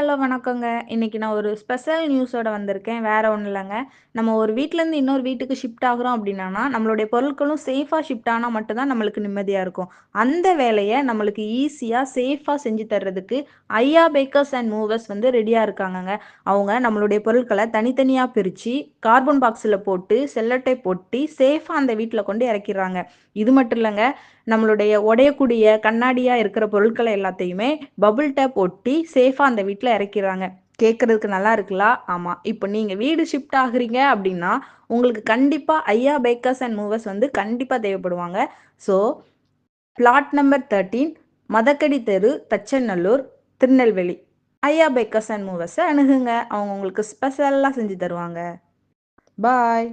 Hello வணக்கங்க. இன்னைக்கு நான் ஒரு ஸ்பெஷல் நியூஸோட வந்திருக்கேன். வேற ஒண்ணும் இல்லங்க. நம்ம ஒரு வீட்லேருந்து இன்னொரு வீட்டுக்கு ஷிஃப்ட் ஆகுறோம் அப்படின்னா, நம்மளுடைய பொருட்களும் சேஃபா ஷிஃப்ட் ஆனா மட்டும் தான் நம்மளுக்கு நிம்மதியா இருக்கும். அந்த வேலைய நம்மளுக்கு ஈஸியா, சேஃபா செஞ்சு தர்றதுக்கு ஐயா பேக்கர்ஸ் அண்ட் மூவர்ஸ் வந்து ரெடியா இருக்காங்கங்க. அவங்க நம்மளுடைய பொருட்கள தனித்தனியா பிரிச்சு, கார்பன் பாக்ஸ்ல போட்டு, செல்லோ டேப் ஒட்டி, சேஃபா அந்த வீட்ல கொண்டு இறக்கிர்றாங்க. இது மட்டும் இல்லங்க. நம்மளுடைய உடையக்கூடிய கண்ணாடியா இருக்கிற பொருட்கள எல்லாத்தையுமே பபிள் டேப் ஒட்டி சேஃபா அந்த வீட்ல இறக்கிறாங்க. கேட்கறதுக்கு நல்லா இருக்குல்ல? ஆமா. இப்போ நீங்க வீடு ஷிஃப்ட் ஆகுறீங்க அப்படின்னா, உங்களுக்கு கண்டிப்பா ஐயா பேக்கர்ஸ் அண்ட் மூவர்ஸ் வந்து கண்டிப்பா தேவைப்படுவாங்க. ஸோ, பிளாட் நம்பர் 13 மதக்கடி தெரு, தச்சநல்லூர், திருநெல்வேலி. ஐயா பேக்கர்ஸ் அண்ட் மூவர்ஸ அணுகுங்க. அவங்க உங்களுக்கு ஸ்பெஷலா செஞ்சு தருவாங்க. பாய்.